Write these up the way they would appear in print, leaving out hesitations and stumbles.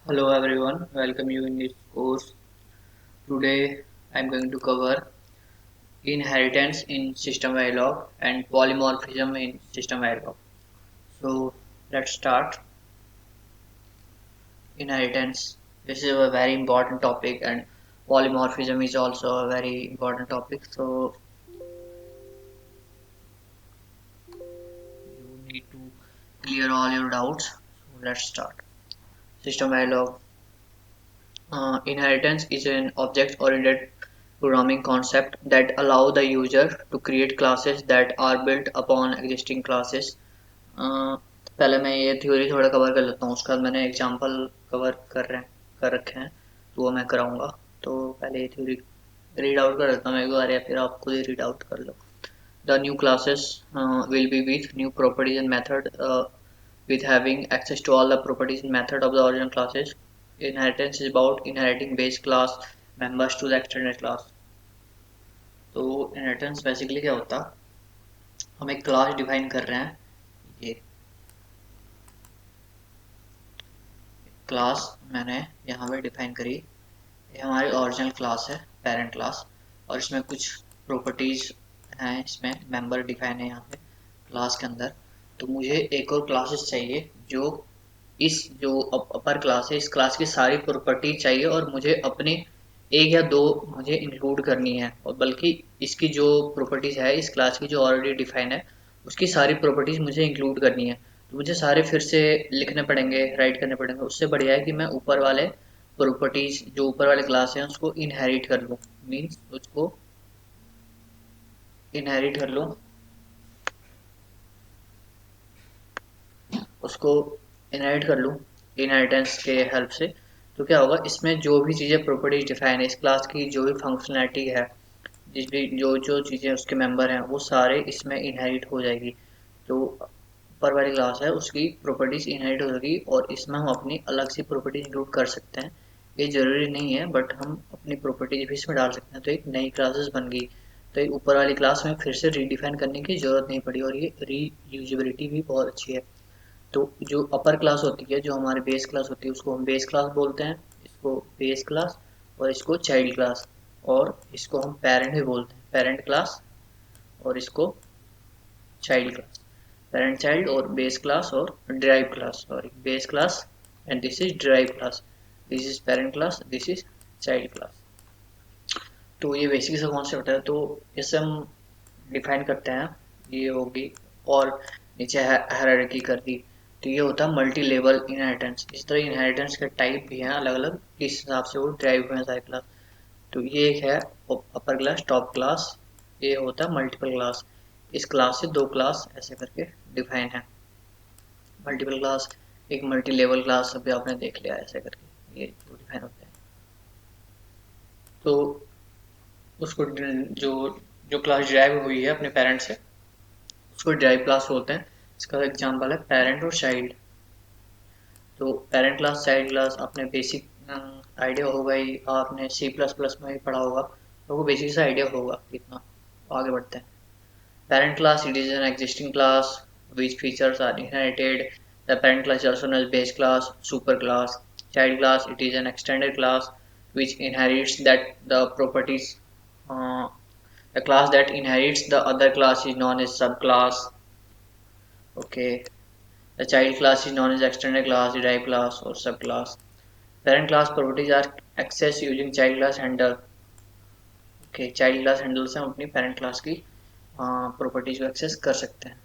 Hello everyone, welcome you in this course. Today I am going to cover inheritance in system Verilog and polymorphism in system Verilog. So let's start. Inheritance. This is a very important topic and polymorphism is also a very important topic. So you need to clear all your doubts. So let's start. System Verilog. Inheritance is an object-oriented programming concept that allow the user to create classes that are built upon existing classes. पहले मैं ये theory थोड़ा cover कर लेता हूँ उसके बाद मैंने एग्जांपल कर रखे हैं तो वो मैं कराऊंगा तो पहले ये थ्योरी रीड आउट कर लेता हूँ एक बार या फिर आप खुद ही रीड आउट कर लो. The new classes will be with new properties and method with having access to all the properties and method of the original classes. Inheritance is about inheriting base class members to the extended class. तो inheritance basically क्या होता, हम एक class define कर रहे हैं. ये class मैंने यहाँ पे डिफाइन करी. ये हमारी ओरिजिनल क्लास है, पेरेंट क्लास, और इसमें कुछ प्रॉपर्टीज हैं, इसमें मेंबर डिफाइन है यहाँ पे क्लास के अंदर. तो मुझे एक और क्लासेस चाहिए जो इस जो अपर क्लास है इस क्लास की सारी प्रॉपर्टी चाहिए और मुझे अपने एक या दो मुझे इंक्लूड करनी है, और बल्कि इसकी जो प्रॉपर्टीज है इस क्लास की जो ऑलरेडी डिफाइन है उसकी सारी प्रॉपर्टीज मुझे इंक्लूड करनी है. तो मुझे सारे फिर से लिखने पड़ेंगे, राइट करने पड़ेंगे. उससे बढ़िया है कि मैं ऊपर वाले प्रॉपर्टीज जो ऊपर वाले क्लास हैं उसको इनहेरिट कर लूँ, मीन्स उसको इनहेरिट कर लूँ, उसको इनहेरिट कर लूँ इनहेरिटेंस के हेल्प से. तो क्या होगा, इसमें जो भी चीज़ें प्रॉपर्टीज डिफाइन है इस क्लास की, जो भी फंक्शनैलिटी है, जिस भी जो जो चीज़ें उसके मेंबर हैं वो सारे इसमें इनहेरिट हो जाएगी. जो ऊपर वाली क्लास है उसकी प्रॉपर्टीज इनहेरिट हो जाएगी और इसमें हम अपनी अलग सी प्रॉपर्टीज इंक्लूड कर सकते हैं. ये ज़रूरी नहीं है बट हम अपनी प्रॉपर्टीज भी इसमें डाल सकते हैं. तो एक नई क्लासेस बन गई, तो एक ऊपर वाली क्लास में फिर से रीडिफाइन करने की ज़रूरत नहीं पड़ी और ये रीयूजेबिलिटी भी बहुत अच्छी है. तो जो अपर क्लास होती है, जो हमारी बेस क्लास होती है, उसको हम बेस क्लास बोलते हैं, इसको बेस क्लास, और इसको चाइल्ड क्लास, और इसको हम पेरेंट भी बोलते हैं, पेरेंट क्लास, और इसको चाइल्ड क्लास. पेरेंट चाइल्ड और बेस क्लास और drive class, sorry base class and this is drive class, this is parent class, this is child class. तो ये बेसिक सा कॉन्सेप्ट है. तो इसे हम डिफाइन करते हैं, ये होगी, और नीचे हायरार्की कर दी. तो ये होता है मल्टी लेवल इनहेरिटेंस. इस तरह इनहेरिटेंस के टाइप भी हैं अलग अलग, इस हिसाब से वो ड्राइव हुए हैं सारे क्लास. तो ये एक है अपर क्लास, टॉप क्लास, ये होता है मल्टीपल क्लास. इस क्लास से दो क्लास ऐसे करके डिफाइन है. मल्टीपल क्लास, एक मल्टी लेवल क्लास अभी आपने देख लिया ऐसे करके, ये जो डिफाइन होते हैं. तो उसको जो जो क्लास ड्राइव हुई है अपने पेरेंट से उसको ड्राइव क्लास बोलते हैं. इसका एग्जांपल है पेरेंट और चाइल्ड. तो पेरेंट क्लास चाइल्ड क्लास अपने बेसिक आइडिया होगा ही, आपने सी प्लस प्लस में भी पढ़ा होगा तो वो बेसिक सा आइडिया होगा कितना. आगे बढ़ते हैं. Parent class, it is an existing class which features are inherited. The parent class is also known as base class, super class. Child class, it is an extended class which inherits that the properties. Uh, the class that inherits the other class is known as subclass. Okay. The child class is known as extended class, derived class, or subclass. Parent class properties are accessed using child class handle. Okay, child class handle से हम अपनी parent class की properties को access कर सकते हैं.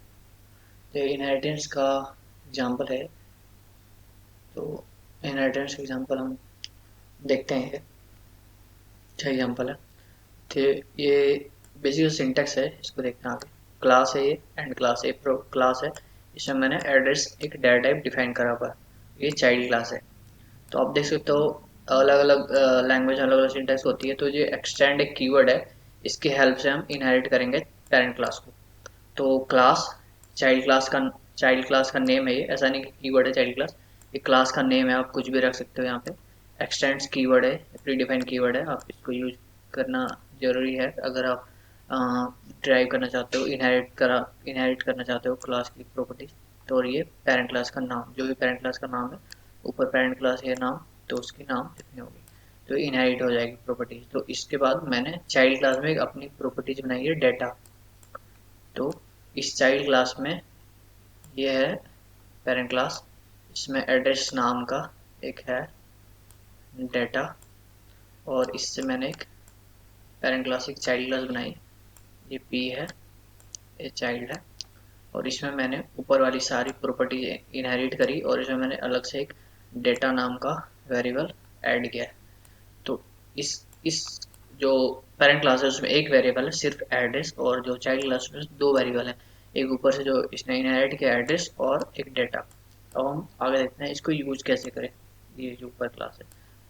तो inheritance का एग्जांपल है. तो इनहेरिटेंस का एग्जांपल हम देखते हैं. अच्छा एग्जांपल है. तो ये बेसिक सिंटेक्स है, इसको देखते हैं आगे. क्लास है ये, एंड क्लास है, प्रो क्लास है. इसमें मैंने एड्रेस एक डाटा टाइप डिफाइन करा हुआ है. ये चाइल्ड क्लास है. तो आप देख सकते हो अलग अलग लैंग्वेज अलग अलग सिंटेक्स होती है. तो ये एक्सटेंड एक कीवर्ड है, इसकी हेल्प से हम इनहेरिट करेंगे पेरेंट क्लास को. तो क्लास, चाइल्ड क्लास का नेम है ये, ऐसा नहीं कि कीवर्ड है चाइल्ड क्लास, ये क्लास का नेम है, आप कुछ भी रख सकते हो यहाँ पे. एक्सटेंड्स कीवर्ड है, प्री डिफाइंड कीवर्ड है, आप इसको यूज करना जरूरी है अगर आप ड्राइव करना चाहते हो, इनहेरिट करना चाहते हो क्लास की प्रॉपर्टीज. तो और ये पेरेंट क्लास का नाम, जो भी पेरेंट क्लास का नाम है, ऊपर पेरेंट क्लास ये नाम, तो उसकी नाम इतनी होगी, तो इनहेरिट हो जाएगी प्रॉपर्टीज। तो इसके बाद मैंने चाइल्ड क्लास में एक अपनी प्रॉपर्टीज बनाई है डेटा। तो इस चाइल्ड क्लास में ये है पेरेंट क्लास, इसमें एड्रेस नाम का एक है डेटा, और इससे मैंने एक पेरेंट क्लास एक चाइल्ड क्लास बनाई, ये पी है, ये चाइल्ड है, और इसमें मैंने ऊपर वाली सारी प्रॉपर्टी इनहेरिट करी, और इसमें मैंने अलग से एक डेटा नाम का वेरिएबल ऐड किया है। तो इस जो पेरेंट क्लास है उसमें एक वेरिएबल है सिर्फ एड्रेस, और जो चाइल्ड क्लास में दो वेरिएबल है, एक ऊपर से जो इसने इनहेरिट किया एड्रेस और एक डेटा। अब हम आगे देखते हैं इसको यूज कैसे करें। ये जो ऊपर क्लास है,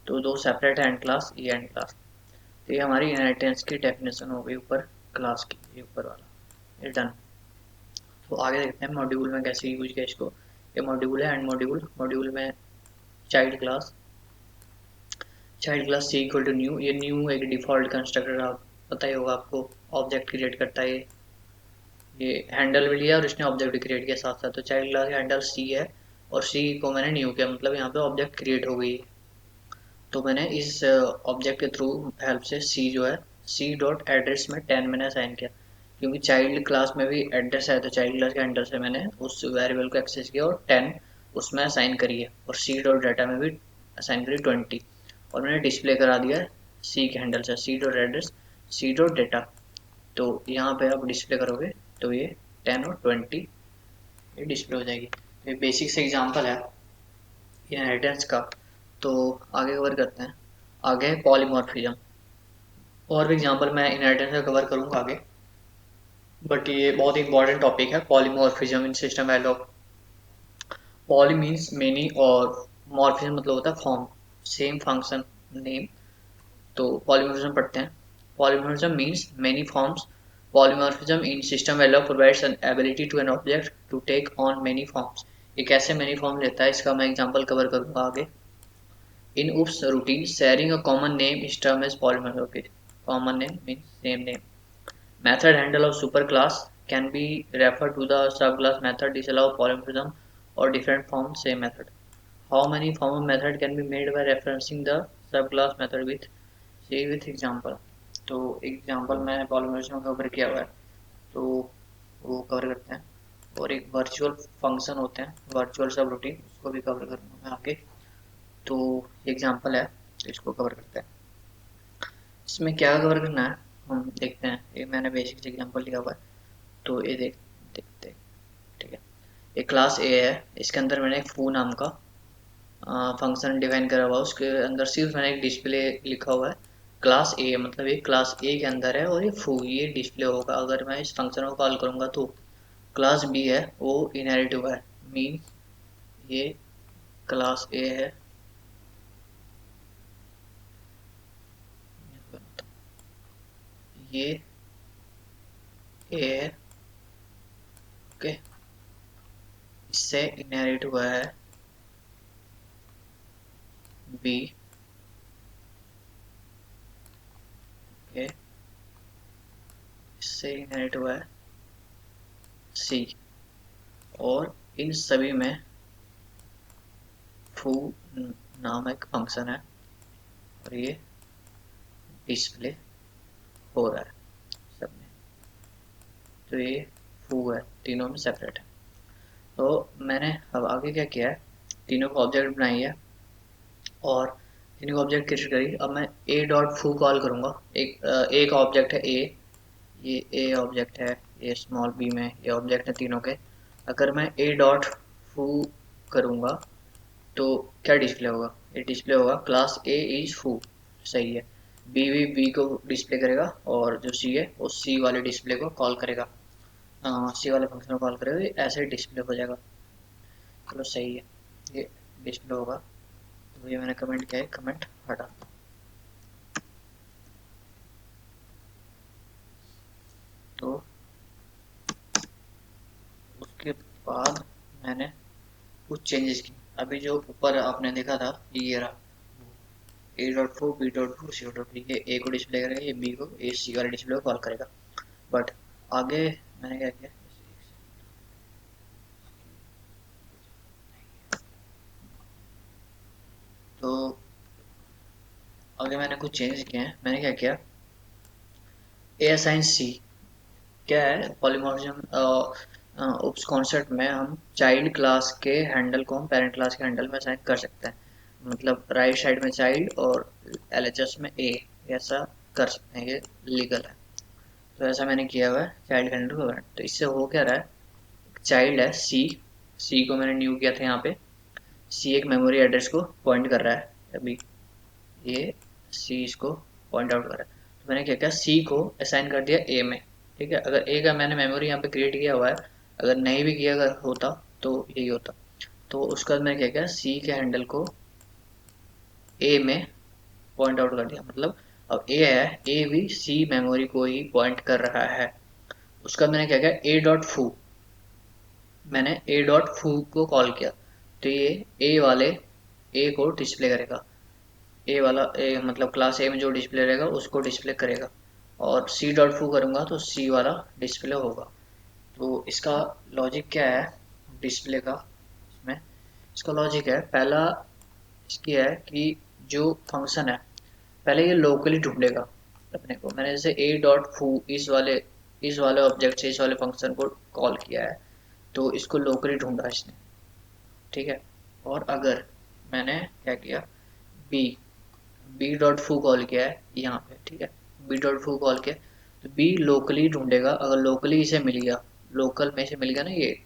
तो दो सेपरेट एंड क्लास, ये एंड क्लास। तो ये हमारी इनहेरिटेंस की डेफिनेशन हो गई ऊपर क्लास की, ये ऊपर वाला, ये डन। तो आगे देखते हैं मॉड्यूल में कैसे यूज किया इसको। ये मॉड्यूल है एंड मॉड्यूल, मॉड्यूल में child class, child class c equal to new, ये न्यू एक डिफॉल्ट कंस्ट्रक्टर, आप पता ही होगा आपको, ऑब्जेक्ट क्रिएट करता है ये हैंडल भी लिया और इसने ऑब्जेक्ट भी क्रिएट किया साथ साथ। तो चाइल्ड क्लास का हैंडल सी है, और सी को मैंने न्यू किया, मतलब यहाँ पे ऑब्जेक्ट क्रिएट हो गई। तो मैंने इस ऑब्जेक्ट के थ्रू हेल्प से सी जो है, सी डॉट एड्रेस में 10 मैंने असाइन किया, क्योंकि चाइल्ड क्लास में भी एड्रेस है, तो चाइल्ड क्लास के हैंडल से मैंने उस वेरिएबल को एक्सेस किया और 10 उसमें असाइन करी है, और सी डॉट डाटा में भी असाइन करी 20, और मैंने डिस्प्ले करा दिया सी के हैंडल से, C dot address C dot data. तो यहाँ पे आप डिस्प्ले करोगे तो ये 10 और 20 ये डिस्प्ले हो जाएगी। तो ये बेसिक से एग्जांपल है इनहेरिटेंस का। तो आगे कवर करते हैं, आगे है पॉलीमॉर्फिज्म। और भी एग्जांपल मैं इनहेरिटेंस का कवर करूंगा आगे, बट ये बहुत इंपॉर्टेंट टॉपिक है polymorphism in SystemVerilog. Poly means many, और मॉर्फिज्म मतलब होता है फॉर्म, सेम फंक्शन नेम। तो पॉलीमॉर्फिज्म पढ़ते हैं। Polymorphism means many forms. Polymorphism in SystemVerilog provides an ability to an object to take on many forms. ये कैसे many form लेता है इसका मैं एग्जांपल कवर करूंगा आगे। In OOPS routine, sharing a common name is termed as polymorphism. Okay, common name means same name. Method handle of superclass can be referred to the subclass method. Disallow polymorphism or different form same method. How many form of method can be made by referencing the subclass method with say with example. तो example मैंने polymorphism cover किया हुआ है, तो वो cover करते हैं। और एक वर्चुअल फंक्शन होते हैं, वर्चुअल सब रूटीन, उसको भी कवर करूँगा मैं आगे। तो एग्जाम्पल है, तो इसको कवर करते हैं। इसमें क्या कवर करना है हम देखते हैं। ये मैंने बेसिक एग्जाम्पल लिया हुआ है, तो ये देखते हैं। ठीक है, एक क्लास ए है, इसके अंदर मैंने एक फू नाम का फंक्शन डिफाइन करा हुआ है। उसके अंदर सिर्फ मैंने एक डिस्प्ले लिखा हुआ है क्लास ए, मतलब ये क्लास ए के अंदर है, और ये फू ये डिस्प्ले होगा। अगर मैं इस फंक्शन को कॉल करूँगा तो क्लास बी है वो इनहेरिट हुआ है, मीन ये क्लास ए है, ये ए है, ओके। इससे इनहेरिट हुआ है बी, ओके। इससे इनहेरिट हुआ है सी, और इन सभी में फू नाम एक फंक्शन है, और ये डिस्प्ले हो रहा है सब में। तो ये फू है, तीनों में सेपरेट है। तो मैंने अब आगे क्या किया है, तीनों को ऑब्जेक्ट बनाई है और तीनों को ऑब्जेक्ट क्रिएट करी। अब मैं ए डॉट फू कॉल करूँगा। एक का ऑब्जेक्ट है ए, ये ए ऑब्जेक्ट है, ये स्मॉल बी में ये ऑब्जेक्ट है तीनों के। अगर मैं ए डॉट फू करूँगा तो क्या डिस्प्ले होगा, ये डिस्प्ले होगा क्लास ए इज फू, सही है। बी भी बी को डिस्प्ले करेगा, और जो सी है वो सी वाले डिस्प्ले को कॉल करेगा, सी वाले फंक्शन को कॉल करेगा, ये ऐसे डिस्प्ले हो जाएगा। चलो सही है, ये डिस्प्ले होगा। तो ये मैंने कमेंट किया है, कमेंट हटा। तो उसके बाद मैंने कुछ चेंजेस किए। अभी जो ऊपर आपने देखा था ये रहा, ए डॉट फू बी डॉट फू सी डॉट बी, ये ए को डिस्प्ले करेगा, ये बी को ए सी वाले डिस्प्ले को कॉल करेगा। बट आगे मैंने क्या किया, तो आगे मैंने कुछ चेंज किए हैं। मैंने क्या किया, ए असाइन सी क्या है, पॉलीमॉर्फिज्म उस कॉन्सेप्ट में हम चाइल्ड क्लास के हैंडल को हम पेरेंट क्लास के हैंडल में असाइन कर सकते हैं। मतलब राइट साइड में चाइल्ड और एलएचएस में ए, ऐसा कर सकते हैं, ये लीगल है। तो ऐसा मैंने किया हुआ है चाइल्ड हैंडल को। तो इससे हो क्या रहा है, चाइल्ड है सी, सी को मैंने न्यू किया था यहाँ पे। सी एक मेमोरी एड्रेस को पॉइंट कर रहा है अभी, ये सी इसको पॉइंट आउट कर रहा है। तो मैंने क्या किया, सी को असाइन कर दिया ए में। ठीक है, अगर ए का मैंने मेमोरी यहाँ पे क्रिएट किया हुआ है, अगर नहीं भी किया अगर होता तो यही होता। तो उसका मैंने क्या किया, सी के हैंडल को ए में पॉइंट आउट कर दिया। मतलब अब ए है, ए भी सी मेमोरी को ही पॉइंट कर रहा है। उसका मैंने क्या किया, ए डॉट फू, मैंने ए डॉट फू को कॉल किया। तो ये ए वाले ए को डिस्प्ले करेगा, ए वाला ए मतलब क्लास ए में जो डिस्प्ले रहेगा उसको डिस्प्ले करेगा। और सी डॉट फू करूँगा तो सी वाला डिस्प्ले होगा। तो इसका लॉजिक क्या है डिस्प्ले का, इसमें इसका लॉजिक है, पहला इसकी है कि जो फंक्शन है पहले ये लोकली ढूंढेगा अपने को। मैंने जैसे ए डॉट फू इस वाले ऑब्जेक्ट से इस वाले फंक्शन को कॉल किया है, तो इसको लोकली ढूंढा इसने। ठीक है, और अगर मैंने क्या किया, बी बी डॉट फू कॉल किया है यहाँ पे। ठीक है, बी डॉट फू कॉल किया तो बी लोकली ढूंढेगा। अगर लोकली इसे मिल गया, लोकल में से मिल गया ना ये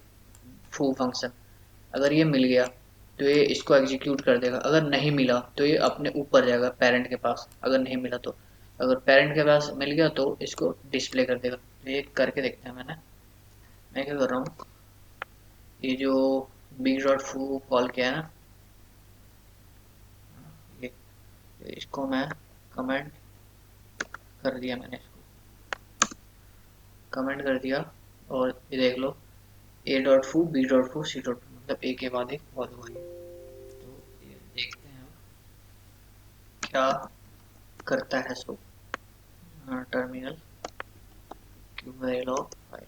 फू फंक्शन, अगर ये मिल गया तो ये इसको एग्जीक्यूट कर देगा। अगर नहीं मिला तो ये अपने ऊपर जाएगा पेरेंट के पास। अगर नहीं मिला तो, अगर पेरेंट के पास मिल गया तो इसको डिस्प्ले कर देगा। तो ये करके देखते हैं। मैं क्या कर रहा हूँ, ये जो बी डॉट फू कॉल किया है ना, ये इसको मैं कमेंट कर दिया, मैंने इसको कमेंट कर दिया। और ये देख लो, ए डॉट फू बी डॉट फू सी डॉट फू, मतलब ए के बाद एक कॉल हुआ है। तो ये देखते हैं क्या करता है। So terminal Q Verilog file,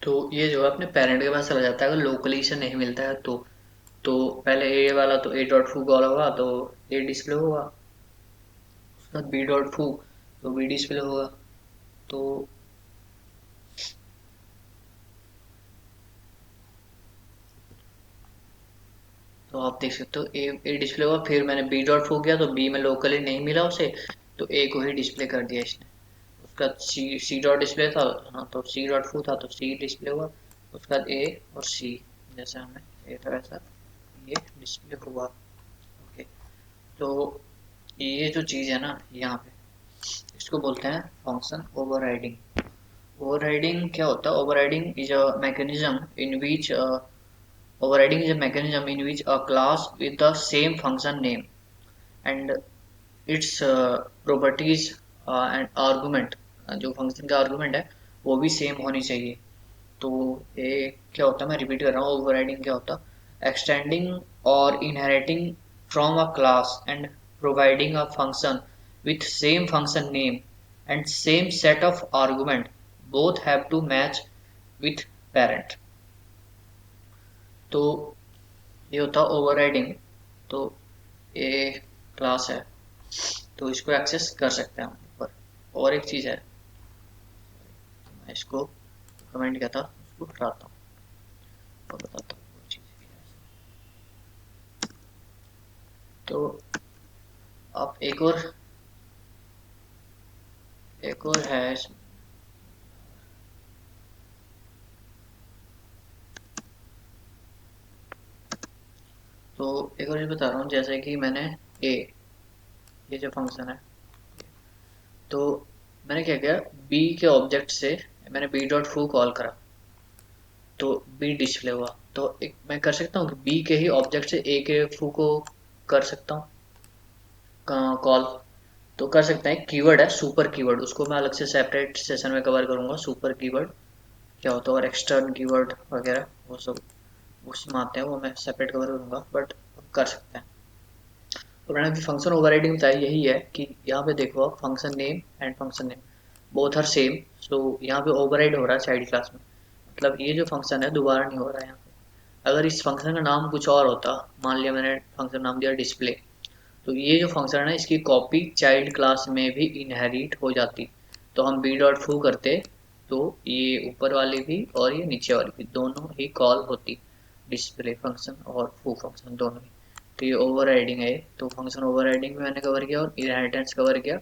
तो ये जो है अपने पेरेंट के पास चला जाता है अगर लोकली से नहीं मिलता है तो पहले ए वाला तो ए डॉट फू कॉल होगा तो ए डिस्प्ले होगा, उसके बाद बी डॉट फू तो बी डिस्प्ले होगा। तो तो आप देख सकते हो ए डिस्प्ले हुआ, फिर मैंने बी डॉट फू किया तो बी में लोकली नहीं मिला उसे, तो ए को ही डिस्प्ले कर दिया इसने। उसका सी डॉट डिस्प्ले था, हाँ तो सी डॉट फू था तो सी डिस्प्ले हुआ। उसके बाद ए और सी, जैसे हमें ए था वैसा ये डिस्प्ले हुआ। ओके, तो ये जो चीज़ है ना यहाँ पे, इसको बोलते हैं फंक्शन ओवरराइडिंग। ओवरराइडिंग क्या होता है, overriding is a mechanism in which overriding is a mechanism in which a class with the same function name and its properties and argument, जो फंक्शन का आर्गूमेंट है वो भी सेम होनी चाहिए। तो ये क्या होता है, मैं रिपीट कर रहा हूँ, ओवरराइडिंग क्या होता है, एक्सटेंडिंग और inheriting from a class and providing a function with same function name and same set of argument both have to match with parent। तो ये होता है ओवरराइडिंग। तो ये क्लास है तो इसको एक्सेस कर सकते हैं हम ऊपर। और एक चीज़ है, तो मैं इसको कमेंट किया था उसको हटाता हूँ और बताता हूँ वो चीज़ क्या है। तो आप एक और है इसमें। तो एक और चीज़ बता रहा हूँ, जैसे कि मैंने ए, ये जो फंक्शन है, तो मैंने क्या किया, बी के ऑब्जेक्ट से मैंने बी डॉट फू कॉल करा तो बी डिस्प्ले हुआ। तो एक मैं कर सकता हूँ कि बी के ही ऑब्जेक्ट से ए के फू को कर सकता हूँ कॉल। तो कर सकते हैं, कीवर्ड है सुपर कीवर्ड, उसको मैं अलग से सेपरेट सेशन में कवर करूँगा। सुपर कीवर्ड क्या होता है और एक्सटर्न कीवर्ड वगैरह वो सब उसमें आते हैं, वो मैं सेपरेट कवर करूँगा, बट कर सकते हैं। तो मैंने फंक्शन ओवरराइडिंग बताई यही है कि यहाँ पे देखो आप, function name and function name both are same. So यहाँ पे ओवरराइड हो रहा है चाइल्ड क्लास में, मतलब ये जो फंक्शन है दोबारा नहीं हो रहा है यहाँ पे। अगर इस फंक्शन का नाम कुछ और होता, मान लिया मैंने फंक्शन नाम दिया डिस्प्ले, तो ये जो फंक्शन है इसकी कॉपी चाइल्ड क्लास में भी इनहेरिट हो जाती। तो हम बी डॉट फू करते तो ये ऊपर वाली भी और ये नीचे वाली भी दोनों ही कॉल होती, डिस्प्ले फंक्शन और फू फंक्शन दोनों ही। तो ये ओवर राइडिंग है, तो फंक्शन ओवर राइडिंग भी मैंने कवर किया और इनहेरिटेंस कवर किया,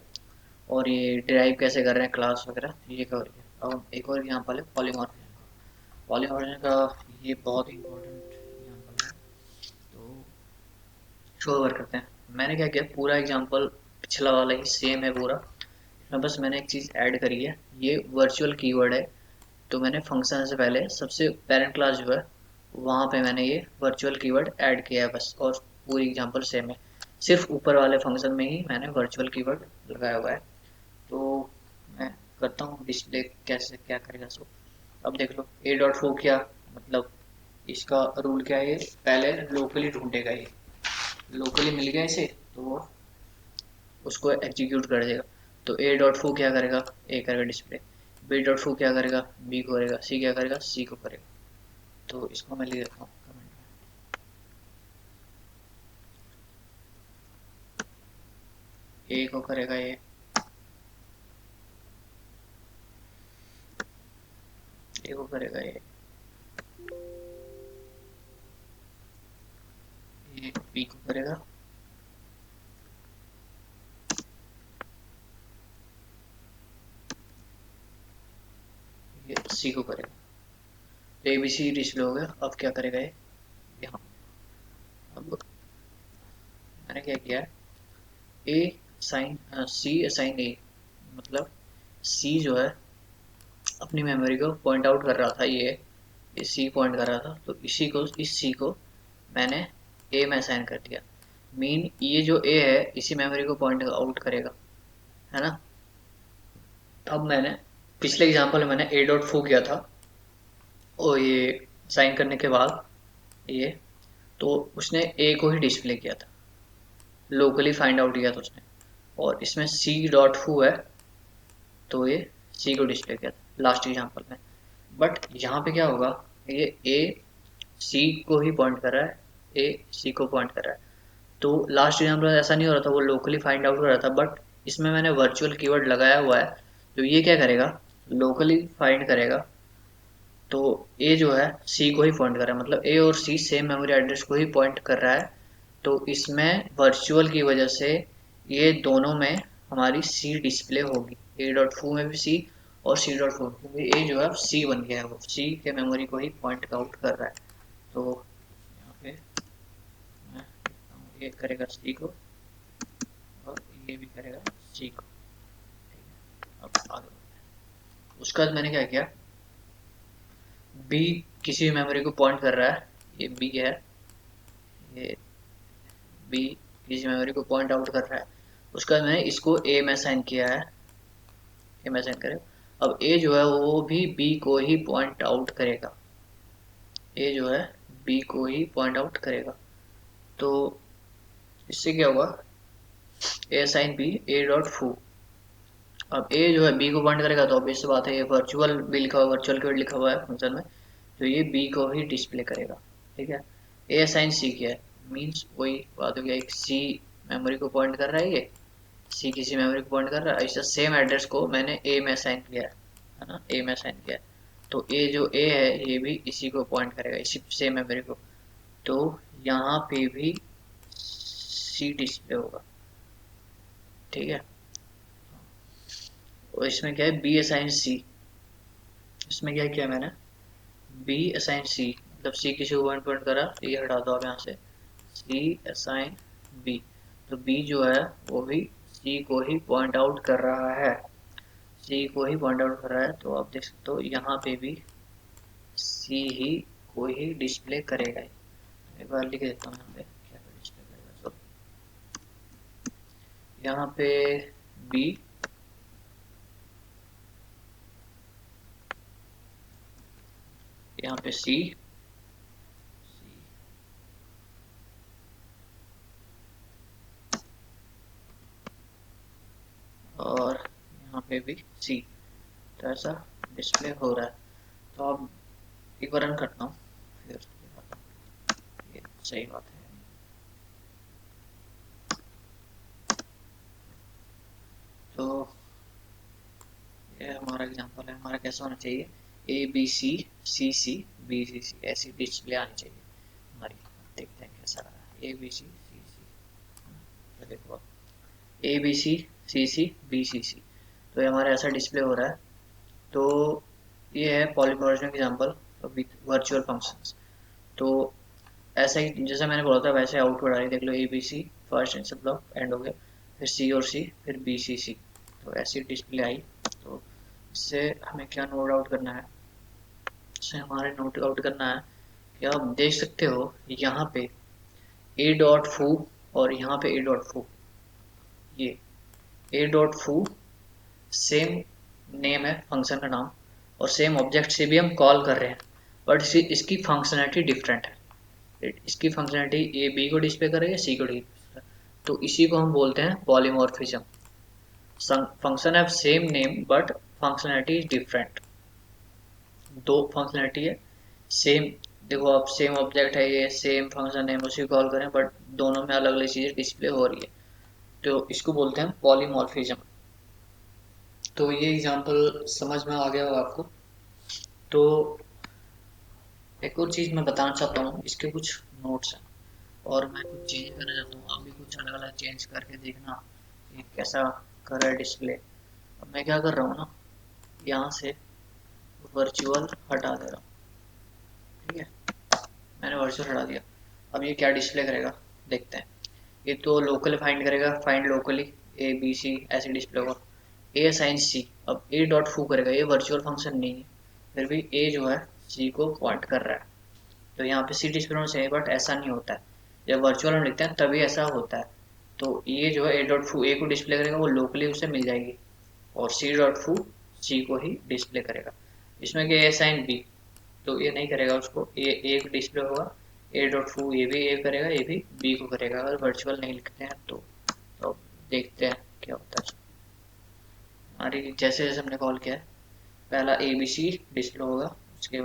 और ये डिराइव कैसे कर रहे हैं क्लास वगैरह ये कवर किया। अब एक और एग्जाम्पल है पॉलीमॉर्फिज्म का। पॉलीमॉर्फिज्म का ये बहुत ही इंपॉर्टेंट एग्जाम्पल है, तो शो ओवर करते हैं। मैंने क्या किया, पूरा एग्जाम्पल पिछला वाला ही सेम है पूरा, इसमें बस मैंने एक चीज़ ऐड करी है, ये वर्चुअल कीवर्ड है। तो मैंने फंक्शन से पहले सबसे पेरेंट क्लास जो है वहाँ पे मैंने ये वर्चुअल कीवर्ड ऐड किया है बस, और पूरी एग्जांपल सेम है, सिर्फ ऊपर वाले फंक्शन में ही मैंने वर्चुअल कीवर्ड लगाया हुआ है। तो मैं करता हूँ डिस्प्ले कैसे क्या करेगा सो। अब देख लो ए डॉट फो किया, मतलब इसका रूल क्या है, ये पहले लोकली ढूंढेगा, ये लोकली मिल गया इसे तो वो उसको एग्जीक्यूट कर देगा। तो ए डॉट फू क्या करेगा, ए करेगा डिस्प्ले, बी डॉट फू क्या करेगा, बी को करेगा, सी क्या करेगा, सी को करेगा। तो इसको मैं लिख देता हूँ कमेंट में, ए को करेगा ए को करेगा ये बी को करेगा, ये सी को करेगा। ए बी सी डिस्प्ले हो गया। अब क्या करेगा ये यहाँ, अब मैंने क्या किया है, ए साइन सी असाइन ए, मतलब सी जो है अपनी मेमोरी को पॉइंट आउट कर रहा था, ये सी पॉइंट कर रहा था, तो इसी को इस सी को मैंने ए में असाइन कर दिया। मीन ये जो ए है इसी मेमोरी को पॉइंट आउट करेगा, है ना। अब मैंने पिछले एग्जांपल में मैंने ए डॉट फू किया था, और ये साइन करने के बाद ये, तो उसने ए को ही डिस्प्ले किया था, लोकली फाइंड आउट किया था उसने। और इसमें सी डॉट फू है, तो ये सी को डिस्प्ले किया था लास्ट एग्जांपल में। बट यहाँ पे क्या होगा, ये ए सी को ही पॉइंट कर रहा है, ए सी को पॉइंट कर रहा है। तो लास्ट एग्जाम्पल में ऐसा नहीं हो रहा था, वो लोकली फाइंड आउट हो रहा था, बट इसमें मैंने वर्चुअल कीवर्ड लगाया हुआ है, तो ये क्या करेगा, लोकली फाइंड करेगा। तो ए जो है सी को ही पॉइंट कर रहा है, मतलब ए और सी सेम मेमोरी एड्रेस को ही पॉइंट कर रहा है। तो इसमें वर्चुअल की वजह से ये दोनों में हमारी सी डिस्प्ले होगी, ए डॉट फू में भी सी और सी डॉट फू, क्योंकि ए जो है सी बन गया है, वो सी के मेमोरी को ही पॉइंट आउट कर रहा है। तो यहाँ पे मैं लिखता हूँ, ये करेगा सी को और ये भी करेगा सी को, ठीक है। अब आगे बढ़ते हैं। उसके बाद मैंने क्या किया, बी किसी भी मेमोरी को पॉइंट कर रहा है, ये बी है, ये बी किसी मेमोरी को पॉइंट आउट कर रहा है। उसके बाद मैंने इसको ए में असाइन किया है, ए में असाइन करें। अब ए जो है वो भी बी को ही पॉइंट आउट करेगा, ए जो है बी को ही पॉइंट आउट करेगा। तो इससे क्या होगा, ए असाइन बी ए डॉट फू। अब ए जो है बी को पॉइंट करेगा, तो ऑब्वियस बात है, ये वर्चुअल बी लिखा हुआ, वर्चुअल कीवर्ड लिखा हुआ है फंक्शन में, तो ये बी को ही डिस्प्ले करेगा, ठीक है। ए असाइन सी किया है, मीन्स वही बात हो गया, एक सी मेमोरी को पॉइंट कर रहा है, ये सी किसी मेमोरी को पॉइंट कर रहा है, ऐसा सेम एड्रेस को मैंने ए में असाइन किया है ना, ए में असाइन किया है। तो ए जो ए है ये भी इसी को पॉइंट करेगा, इसी सेम मेमोरी को। तो यहाँ पे भी सी डिस्प्ले होगा, ठीक है। और इसमें क्या है, बी असाइन सी, इसमें क्या किया मैंने, बी असाइन सी, मतलब सी किसी को पॉइंट पॉइंट करा, तो ये हटा दो आप यहाँ से, सी असाइन बी। तो बी जो है वो भी सी को ही पॉइंट आउट कर रहा है, सी को ही पॉइंट आउट कर रहा है। तो आप देख सकते हो यहाँ पे भी सी ही को ही डिस्प्ले करेगा। एक बार लिख देता हूँ यहाँ पे क्या डिस्प्ले करेगा। तो यहाँ पे बी, यहाँ पे सी, और यहाँ पे भी सी, तो ऐसा डिस्प्ले हो रहा है। तो अब एक बार रन करता हूँ फिर ये सही बात है। तो ये हमारा एग्जांपल है, हमारा कैसा होना चाहिए, ABC CC BCC ऐसी डिस्प्ले आनी चाहिए हमारी। देखते हैं कैसा आ रहा है ABCCC। तो देखो ABCCCBCC, तो ये हमारा ऐसा डिस्प्ले हो रहा है। तो ये है polymorphism example with virtual functions. तो ऐसा ही जैसा मैंने बोला था वैसे आउटपुट आ रही, देख लो ABC फर्स्ट इनसे ब्लॉक एंड हो गया, फिर C और C, फिर BCC, तो ऐसी डिस्प्ले आई। तो इससे हमें क्या नोट आउट करना है, इससे हमारे नोट आउट करना है कि आप देख सकते हो यहाँ पे A डॉट फू और यहाँ पे A डॉट फू, ये A डॉट फू सेम नेम है फंक्शन का नाम, और सेम ऑब्जेक्ट से भी हम कॉल कर रहे हैं, बट इसकी फंक्शनैलिटी डिफरेंट है। इसकी फंक्शनैलिटी ए बी को डिस्प्ले करेगा, सी को डिस्प्ले, तो इसी को हम बोलते हैं polymorphism. Function have same name but functionality is different. दो फंक्शनैलिटी है सेम, देखो आप सेम ऑब्जेक्ट है, ये सेम फंक्शन नेम उसी को कॉल करें, बट दोनों में अलग अलग चीजें डिस्प्ले हो रही है, तो इसको बोलते हैं पॉलीमॉर्फिज्म। तो ये एग्जांपल समझ में आ गया होगा आपको। तो एक और चीज़ मैं बताना चाहता हूँ, इसके कुछ नोट्स हैं और मैं कुछ चेंज करना चाहता हूँ, आप भी कुछ अलग अलग चेंज करके देखना ये कैसा कर रहा है डिस्प्ले। अब मैं क्या कर रहा हूँ ना, यहाँ से वर्चुअल हटा दे रहा हूँ, ठीक है, मैंने वर्चुअल हटा दिया। अब ये क्या डिस्प्ले करेगा देखते हैं। ये तो लोकल फाइंड करेगा, फाइंड लोकली ABC ऐसे डिस्प्ले होगा। A असाइन C, अब A डॉट फू करेगा, ये वर्चुअल फंक्शन नहीं है, फिर भी A जो है C को पॉइंट कर रहा है, तो यहाँ पे सी डिस्प्ले होना चाहिए, बट ऐसा नहीं होता है। जब वर्चुअल हम लिखते हैं तभी ऐसा होता है। तो ये जो है A डॉट फू A को डिस्प्ले करेगा, वो लोकली उसे मिल जाएगी, और C डॉट फू C को ही डिस्प्ले करेगा। इसमें क्या A साइन B, तो ये नहीं करेगा उसको, ये A को डिस्प्ले होगा, A डॉट फू ये भी A करेगा, ये भी B को करेगा, अगर वर्चुअल नहीं लिखते हैं तो। तो देखते हैं क्या होता है। हमारी जैसे जैसे हमने कॉल किया है, पहला ABC डिस्प्ले होगा, उसके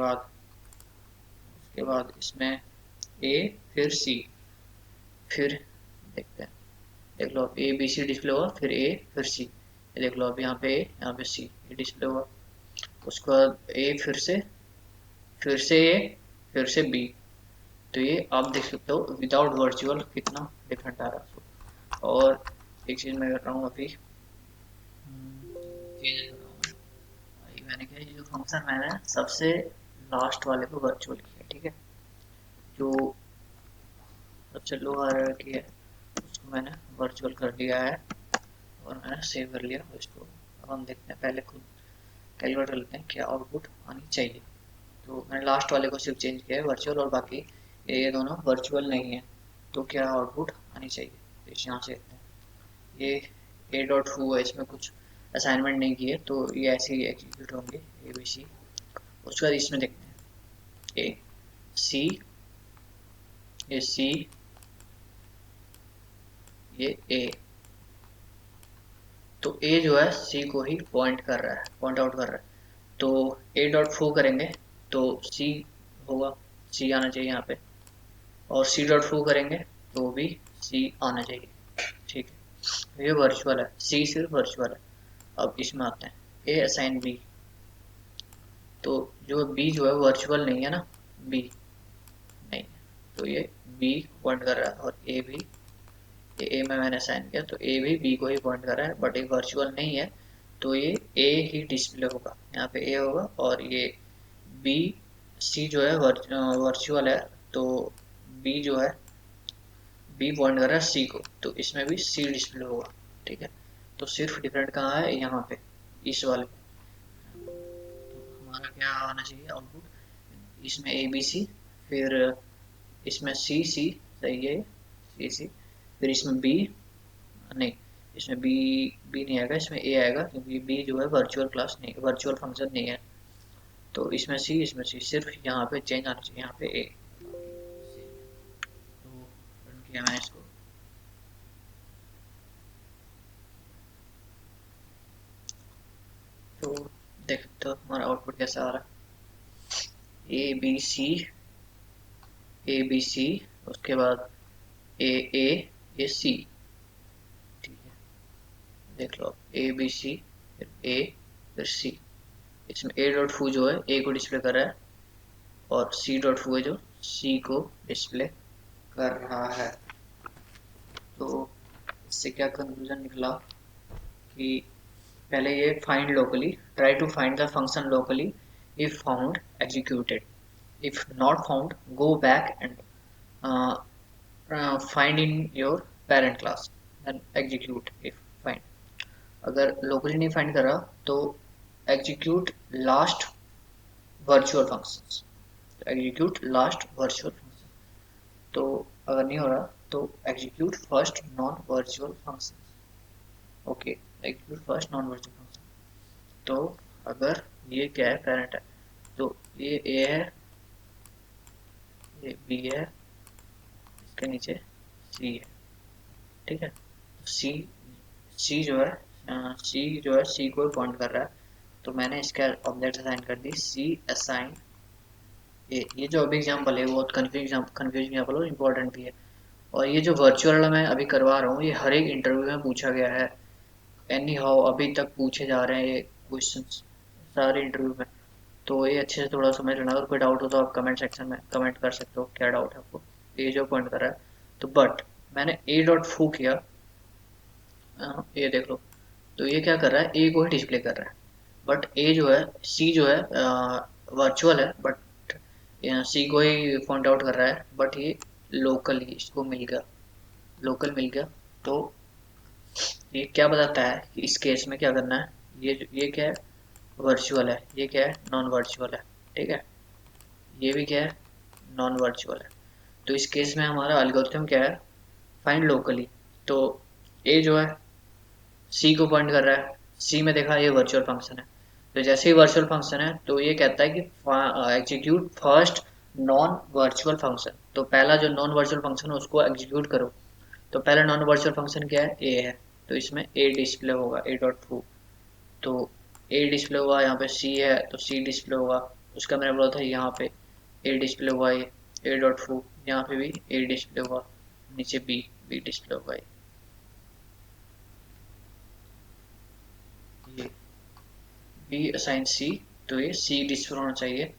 बाद इसमें A फिर C, फिर देखते हैं, देख लो अब ABC डिस्प्ले हुआ, फिर A फिर C, ये देख लो अब यहाँ पे A यहाँ पे C, ये डिस्प्ले हुआ। उसके बाद A फिर से A फिर से B, तो ये आप देख सकते हो विदाउट वर्चुअल कितना डिफरेंट आ रहा है। और एक चीज़ मैं कर रहा हूँ अभी, चेंज कर रहा हूँ मैं, मैंने क्या ये जो फंक्शन मैंने सबसे लास्ट वाले को वर्चुअल किया, ठीक है, जो सबसे लो हायरार्की है उसको मैंने वर्चुअल कर दिया है, और मैंने सेव कर लिया इसको। अब हम देखते हैं, पहले खुद कैलकुलेट कर लेते हैं क्या आउटपुट आनी चाहिए। तो मैंने लास्ट वाले को सिर्फ चेंज किया है वर्चुअल, और बाकी ये दोनों वर्चुअल नहीं है, तो क्या आउटपुट आनी चाहिए, तो इस यहाँ से देखते हैं। ये A डॉट फू है, इसमें कुछ असाइनमेंट नहीं किए, तो ये ऐसे ही एग्जीक्यूट होंगे ABC। उसके बाद इसमें देखते हैं ए सी, ये C, ये A, तो A जो है C को ही पॉइंट कर रहा है, पॉइंट आउट कर रहा है। तो A डॉट फू करेंगे तो C होगा, C आना चाहिए यहाँ पे, और C डॉट फू करेंगे तो भी C आना चाहिए, ठीक है। ये वर्चुअल है, C सिर्फ वर्चुअल है। अब इसमें आते हैं A असाइन B, तो जो B जो है वर्चुअल नहीं है ना, B नहीं है, तो ये B पॉइंट कर रहा है, और A भी, ये A में मैंने असाइन किया, तो A भी B को ही पॉइंट कर रहा है, बट ये वर्चुअल नहीं है, तो ये A ही डिस्प्ले होगा, यहाँ पे A होगा, और ये B C जो है वर्चुअल है, तो B जो है B पॉइंट कर रहा है C को, तो इसमें भी C डिस्प्ले होगा, ठीक है। तो सिर्फ डिफरेंट कहाँ है, यहाँ पे इस वाले पे। तो हमारा क्या आना चाहिए आउटपुट, इसमें ABC, फिर इसमें CC, सही है CC, फिर इसमें B, नहीं इसमें बी नहीं आएगा, इसमें ए आएगा, क्योंकि बी जो है वर्चुअल क्लास नहीं, वर्चुअल फंक्शन नहीं है। तो इसमें सी, सिर्फ यहाँ पे चेंज आना चाहिए, यहाँ पे ए। तो रन किया मैंने इसको, तो देख तो हमारा आउटपुट कैसा आ रहा है। ए बी सी उसके बाद ए सी। ठीक है, देख लो A B C फिर ए फिर सी। इसमें ए डॉट फू जो है ए को डिस्प्ले कर रहा है और सी डॉट फू है जो सी को डिस्प्ले कर रहा है। तो इससे क्या कंक्लूजन निकला कि पहले ये find locally, try to find the function locally, if found executed, if not found go back and find in your parent class and execute if find. अगर लोकली नहीं फाइंड करा तो execute last virtual functions, execute last virtual function. तो अगर नहीं हो रहा तो execute first non virtual function. Okay, execute first non virtual function. तो अगर ये क्या है, पेरेंट है, तो ये ए है, ये बी है, इसके नीचे सी है। ठीक है, सी सी जो है सी को पॉइंट कर रहा है, तो मैंने इसका ऑब्जेक्ट असाइन कर दी सी असाइन ये जो अभी एग्जाम्पल है बहुत कन्फ्यूजिंग एग्जाम्पल और इम्पोर्टेंट भी है। और ये जो वर्चुअल मैं अभी करवा रहा हूँ ये हर एक इंटरव्यू में पूछा गया है, एनी हाउ अभी तक पूछे जा रहे हैं ये क्वेश्चंस सारे इंटरव्यू में। तो ये अच्छे से थोड़ा समझ लेना, अगर कोई डाउट हो तो आप कमेंट सेक्शन में कमेंट कर सकते हो क्या डाउट है आपको। ये जो पॉइंट कर रहा है, तो बट मैंने ए डॉट फू किया, ये देख लो, तो ये क्या कर रहा है, ए को ही डिस्प्ले कर रहा है, बट ए जो है सी जो है वर्चुअल है, बट सी को ही पॉइंट आउट कर रहा है, बट ये लोकल ही इसको मिल गया, लोकल मिल गया। तो ये क्या बताता है कि इस केस में क्या करना है, ये क्या है, वर्चुअल है, ये क्या है, नॉन वर्चुअल है। ठीक है, ये भी क्या है, नॉन वर्चुअल है। तो इस केस में हमारा एल्गोरिथम क्या है, फाइंड लोकली। तो ए जो है सी को पॉइंट कर रहा है, सी में देखा ये वर्चुअल फंक्शन है, तो जैसे ही वर्चुअल फंक्शन है तो ये कहता है कि execute first non virtual function. तो पहला जो नॉन वर्चुअल फंक्शन है उसको एग्जीक्यूट करो। तो पहला नॉन वर्चुअल फंक्शन क्या है, ए है, तो इसमें ए डिस्प्ले होगा, ए डॉट टू। तो ए डिस्प्ले हुआ, यहाँ पे सी है तो सी डिस्प्ले होगा, उसका मैंने बोला था यहाँ पे ए डिस्प्ले हुआ, ये ए डॉट टू, यहाँ पे भी ए डिस्प्ले हुआ, नीचे बी डिस्प्ले हुआ, ये बी असाइन सी, तो ये सी डिस्प्ले होना चाहिए,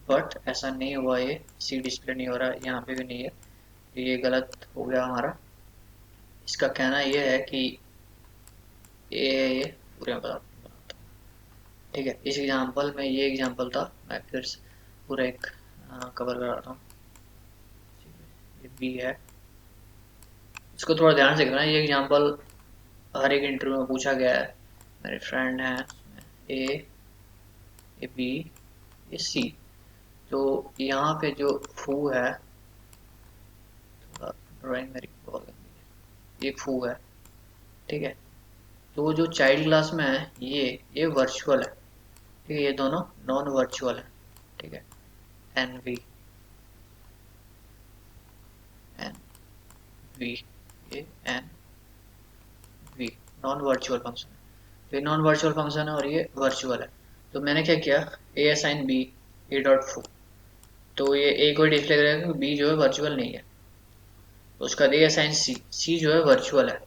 बट ऐसा नहीं हुआ, ये सी डिस्प्ले नहीं हो रहा, यहाँ पे भी नहीं है, तो ये गलत हो गया हमारा। इसका कहना ये है कि ये पूरे बनाता हूँ। ठीक है, इस एग्जांपल में ये एग्जांपल था, मैं फिर से पूरा एक कवर कराता हूँ। ये बी है, इसको थोड़ा ध्यान से करना, ये एग्जांपल हर एक इंटरव्यू में पूछा गया है, मेरे फ्रेंड हैं ए बी ये सी। तो यहाँ पे जो फू है, ड्राइंग मेरी बहुत गंदी है, ये फू है। ठीक है, तो जो चाइल्ड क्लास में है ये वर्चुअल है। ठीक है, ये दोनों नॉन वर्चुअल है। ठीक है, एन वी ये n v non virtual function है, तो ये नॉन वर्चुअल फंक्शन है और ये वर्चुअल है। तो मैंने क्या किया, ए असाइन बी ए डॉट फू, तो ये ए को डिस्प्ले करेगा क्योंकि बी जो है वर्चुअल नहीं है। उसका ए असाइन सी जो है वर्चुअल है,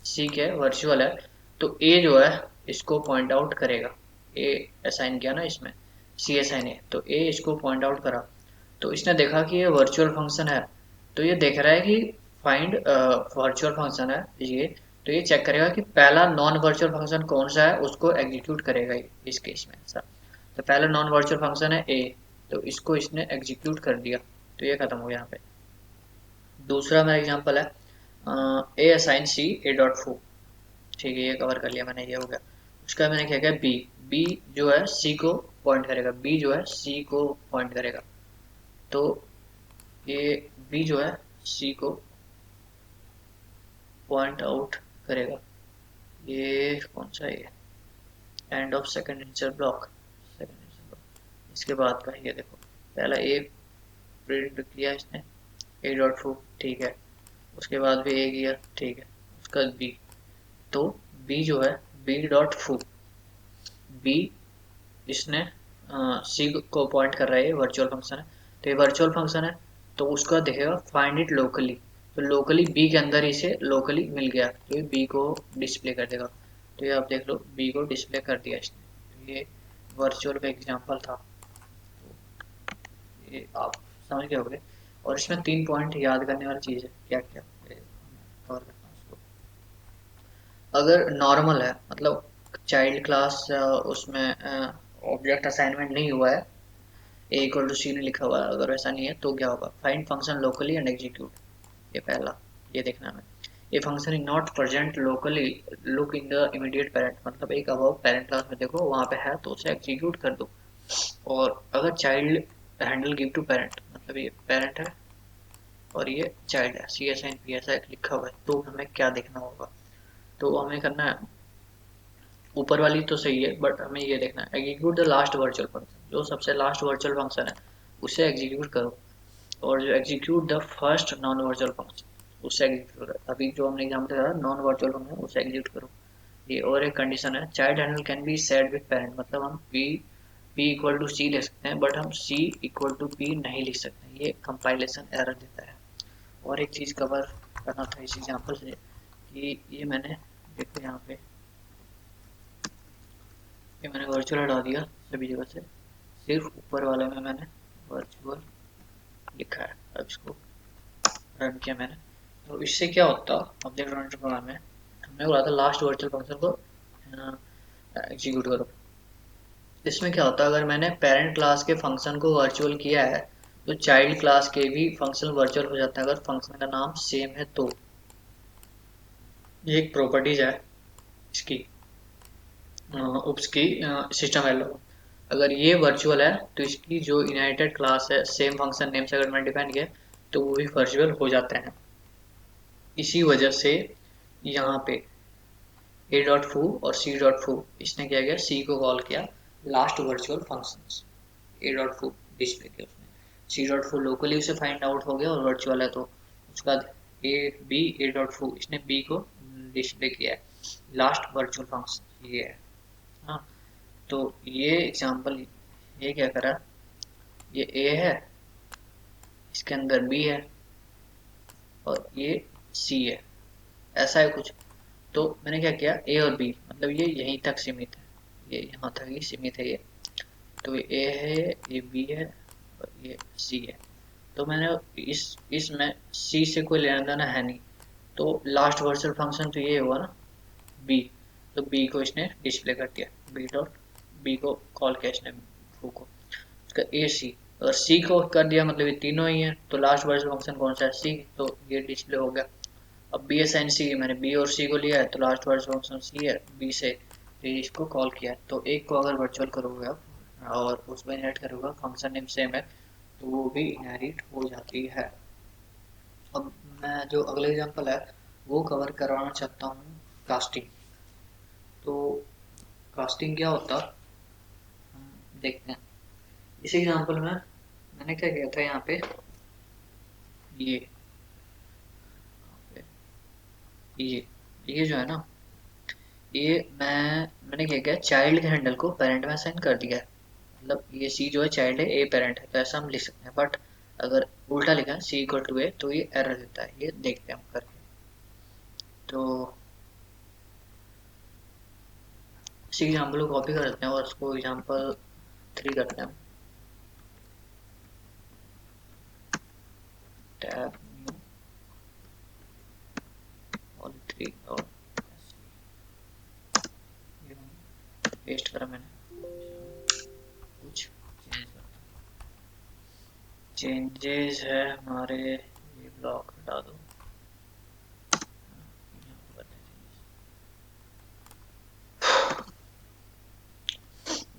सी क्या है, वर्चुअल है, तो ए जो है इसको पॉइंट आउट करेगा, ए असाइन किया ना इसमें, सी असाइन है, तो ए इसको पॉइंट आउट करा, तो इसने देखा कि ये वर्चुअल फंक्शन है, तो ये देख रहा है कि फाइंड वर्चुअल फंक्शन है ये, तो ये चेक करेगा कि पहला नॉन वर्चुअल फंक्शन कौन सा है, उसको एग्जीक्यूट करेगा इस केस में ऐसा। तो पहला नॉन वर्चुअल फंक्शन है ए, तो इसको इसने एग्जीक्यूट कर दिया, तो ये खत्म हो गया यहाँ पे। दूसरा मेरा एग्जांपल है ए असाइन सी ए डॉट फू। ठीक है, ये कवर कर लिया मैंने, ये हो गया। उसका मैंने क्या किया, बी जो है सी को पॉइंट करेगा, बी जो है सी को पॉइंट करेगा, तो ये बी जो है सी को पॉइंट आउट करेगा। ये कौन सा है, end of second integer block, इसके बाद का ये देखो, पहला ए प्रिंट किया इसने ए डॉट फू, ठीक है, उसके बाद भी ए किया, ठीक है, उसका बी, तो बी जो है बी डॉट फू, बी इसने सी को पॉइंट कर रहा है, वर्चुअल फंक्शन है, तो ये वर्चुअल फंक्शन है, तो उसका दिखेगा फाइंड इट लोकली, तो लोकली बी के अंदर इसे लोकली मिल गया, तो ये बी को डिस्प्ले कर देगा। तो ये आप देख लो बी को डिस्प्ले कर दिया इसने, तो ये वर्चुअल का एग्जांपल था, तो ये आप समझ गए होंगे। और इसमें 3 पॉइंट याद करने वाली चीज़ है, क्या क्या कवर करता हूँ उसको। अगर नॉर्मल है, मतलब चाइल्ड क्लास उसमें ऑब्जेक्ट असाइनमेंट नहीं हुआ है, ए इक्वल टू सी ने लिखा हुआ है, अगर वैसा नहीं है तो क्या होगा, find function locally and execute, ये पहला, ये देखना है। ये function is not present locally, look in the immediate parent, मतलब एक अबव पेरेंट क्लास में देखो वहाँ पे है तो उसे एग्जीक्यूट कर दो। और अगर child handle give to parent, मतलब ये पेरेंट है और ये चाइल्ड है, सी एस एन पी ऐसा लिखा हुआ है, तो हमें क्या देखना होगा, तो हमें करना है, ऊपर वाली तो सही है बट हमें ये देखना है execute the last virtual function, जो सबसे लास्ट वर्चुअल फंक्शन है उसे एग्जीक्यूट करो, और जो execute the first non virtual function उसे एग्जीक्यूट करो, अभी जो हमने एग्जाम्पल दिया नॉन वर्चुअल फंक्शन उसे एग्जीक्यूट करो। ये और एक कंडीशन है, child handle can be said with parent, मतलब हम पी इक्वल टू सी ले सकते हैं बट हम सी इक्वल टू पी नहीं लिख सकते, ये कंपाइलेशन एरर देता है। और एक चीज़ कवर करना था इस एग्जाम्पल से, कि ये मैंने देखो यहाँ पे ये मैंने वर्चुअल हटा दिया सभी जगह से, सिर्फ ऊपर वाले में मैंने वर्चुअल लिखा है, अब इसको रन किया मैंने, तो इससे क्या होता, ऑब्जेक्ट ओरिएंटेड प्रोग्राम में हमने बोला था लास्ट वर्चुअल फंक्शन को एग्जीक्यूट करो। इसमें क्या होता है, अगर मैंने पेरेंट क्लास के फंक्शन को वर्चुअल किया है तो चाइल्ड क्लास के भी फंक्शन वर्चुअल हो जाता है, अगर फंक्शन का नाम सेम है तो। ये एक प्रॉपर्टीज है इसकी, उप्स की सिस्टम एलो, अगर ये वर्चुअल है तो इसकी जो इनहेरिटेड क्लास है सेम फंक्शन नेम से अगर मैंने डिफाइन किया तो वो भी वर्चुअल हो जाते हैं। इसी वजह से यहाँ पे ए डॉट फू और सी डॉट फू, इसने क्या किया, सी को कॉल किया लास्ट वर्चुअल फंक्शंस, ए डॉट फू डिस्प्ले किया उसने, सी डॉट फू लोकली उसे फाइंड आउट हो गया और वर्चुअल है, तो उसका ए बी ए डॉट फू इसने बी को डिस्प्ले किया है लास्ट वर्चुअल फंक्शन, ये है। हाँ, तो ये एग्जांपल, ये क्या करा, ये ए है, इसके अंदर बी है और ये सी है, ऐसा है कुछ। तो मैंने क्या किया, ए और बी मतलब ये यहीं तक सीमित है, ये यहाँ तक ही सीमित है ये, तो ये ए है, ये बी है और ये सी है, तो मैंने इसमें सी से कोई लेना देना है नहीं, तो लास्ट वर्चुअल फंक्शन तो ये हुआ ना बी, तो बी को इसने डिस्प्ले कर दिया, बी डॉट बी को कॉल किया इसने फू को, उसका ए सी, अगर सी को कर दिया मतलब ये तीनों ही है, तो लास्ट वर्चुअल फंक्शन कौन सा है, सी, तो ये डिस्प्ले हो गया। अब बी एस एन सी, मैंने बी और सी को लिया है तो लास्ट वर्चुअल फंक्शन सी है, बी से तो इसको कॉल किया है, तो एक को अगर वर्चुअल करोगे आप और उसमें इनहेरिट करोगे फंक्शन नेम सेम है तो वो भी इनहेरिट हो जाती है। अब मैं जो अगले एग्जांपल है वो कवर करवाना चाहता हूँ, कास्टिंग। तो कास्टिंग क्या होता, हम देखते हैं इस एग्जांपल में। मैंने क्या किया था यहाँ पे, ये ये जो है ना, ये मैंने क्या किया, चाइल्ड के हैंडल को पेरेंट में असाइन कर दिया है, मतलब ये सी जो है चाइल्ड है, ए पेरेंट है, तो ऐसा हम लिख सकते हैं, बट अगर उल्टा लिखा है सी इक्वल टू ए तो ये एरर देता है, ये देखते हैं हम करके। तो इसी एग्जाम्पल को कॉपी कर देते हैं और उसको एग्जाम्पल 3 करते हैं, टैब न्यू और 3 और पेस्ट करा मैंने, कुछ चेंजेस है हमारे, ये ब्लॉक हटा दो,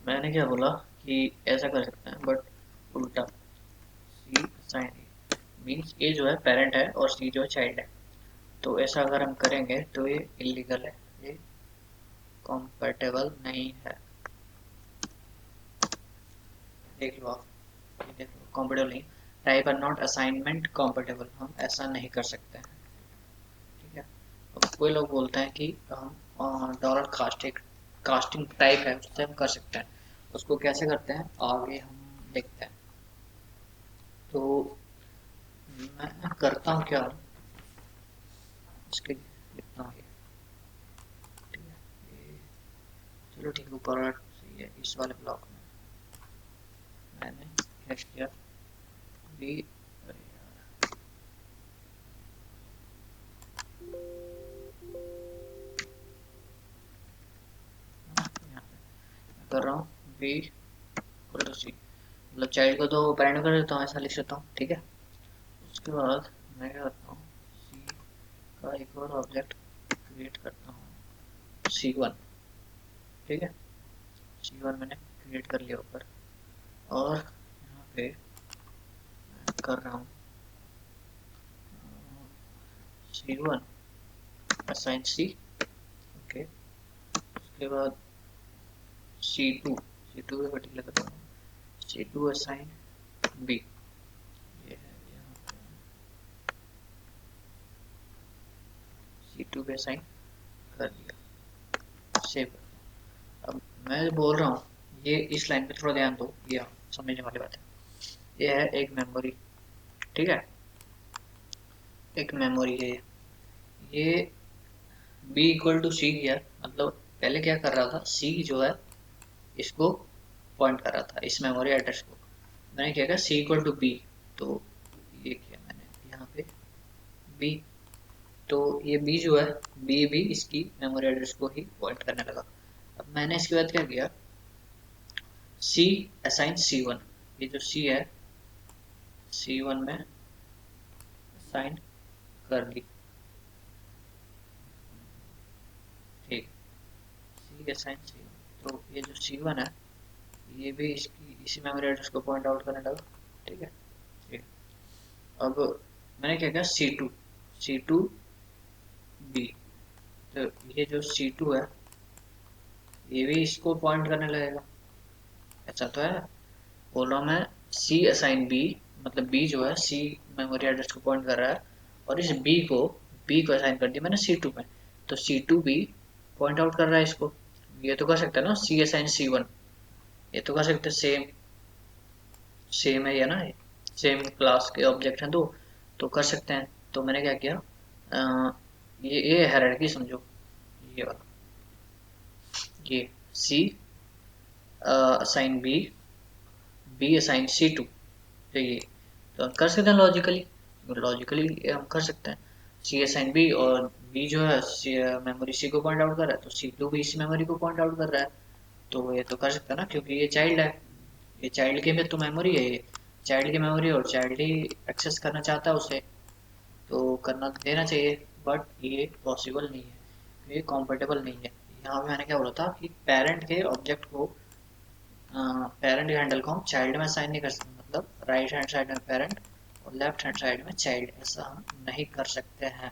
मैंने क्या बोला कि ऐसा कर सकते हैं बट उल्टा, सी साइन ए मीन्स ए जो है पेरेंट है और सी जो है चाइल्ड है, तो ऐसा अगर हम करेंगे तो ये इलीगल है, ये कॉम्पेटेबल नहीं है, देख लो आप, ये देख लो कॉम्पेटेबल नहीं, type are not assignment compatible, हम ऐसा नहीं कर सकते हैं, ठीक है। अब कोई लोग बोलते हैं कि हम डॉलर कास्टिंग कास्टिंग टाइप है उससे हम कर सकते हैं, उसको कैसे करते हैं आगे हम देखते हैं। तो मैं करता हूँ क्या, इसके लिखता हूँ ये, ठीक है। ये चलो ठीक है, ऊपर सही है। इस वाले ब्लॉक में मैंने क्या किया भी, अरे यार, यहाँ पे मैं कर रहा हूँ बी इक्वल टू सी, मतलब चाइल्ड को तो पैरेंट कर देता हूँ, ऐसा लिख सकता हूँ, ठीक है। उसके बाद मैं क्या करता हूँ, सी का एक और ऑब्जेक्ट क्रिएट करता हूँ, C1, ठीक है। C1 मैंने क्रिएट कर लिया ऊपर, और यहाँ पे मैं कर रहा हूँ C1 असाइन C, ओके। उसके बाद C2, C2 पे पर्टिकुलर कर रहा हूँ, C2 असाइन B, ये है यहाँ पे C2 पे असाइन कर दिया, सेव कर दिया। अब मैं बोल रहा हूँ, ये इस लाइन पे थोड़ा ध्यान दो, ये समझने वाली बात है। ये है एक मेमोरी, ठीक है, एक मेमोरी है ये b इक्वल टू सी किया, मतलब पहले क्या कर रहा था, c जो है इसको पॉइंट कर रहा था, इस मेमोरी एड्रेस को। मैंने क्या किया, c इक्वल टू बी, तो ये किया मैंने यहाँ पे b, तो ये b जो है, b भी इसकी मेमोरी एड्रेस को ही पॉइंट करने लगा। अब मैंने इसके बाद क्या किया, c असाइन c1, ये जो c है c1 में असाइन कर दी, ठीक, c असाइन c1, तो ये जो c1 है ये भी इसकी इसी मेमोरी एड्रेस को पॉइंट आउट करने लगा, ठीक है। ठीक, अब मैंने क्या किया, C2 B, तो ये जो C2 है ये भी इसको पॉइंट करने लगेगा, ऐसा तो है। बोल रहा हूँ मैं C असाइन B, मतलब B जो है C मेमोरी एड्रेस को पॉइंट कर रहा है, और इस B को असाइन कर दिया मैंने C2 में, तो C2 भी पॉइंट आउट कर रहा है इसको। ये तो कर सकता है ना, C असाइन C1, ये तो कर सकते हैं, सेम सेम है ये ना, सेम क्लास के ऑब्जेक्ट हैं दो, तो कर सकते हैं। तो मैंने क्या किया, ये हायरार्की समझो, ये वाला, ये C assign B, B assign C2, तो ये तो हम कर सकते हैं लॉजिकली, लॉजिकली हम कर सकते हैं। सी असाइन बी, और बी जो है मेमोरी सी को पॉइंट आउट कर रहा है, तो C2 भी इसी मेमोरी को पॉइंट आउट कर रहा है, तो ये तो कर सकते हैं ना, क्योंकि ये चाइल्ड है, ये चाइल्ड की में तो मेमोरी है, ये चाइल्ड की मेमोरी, और चाइल्ड ही एक्सेस करना चाहता है उसे, तो करना देना चाहिए। बट ये पॉसिबल नहीं है, ये कॉम्पेटेबल नहीं है। यहाँ पे मैंने क्या बोला था कि पेरेंट के ऑब्जेक्ट को, पेरेंट हैंडल को हम चाइल्ड में असाइन नहीं कर सकते, मतलब राइट हैंड साइड में पेरेंट और लेफ्ट हैंड साइड में चाइल्ड, ऐसा हम नहीं कर सकते हैं,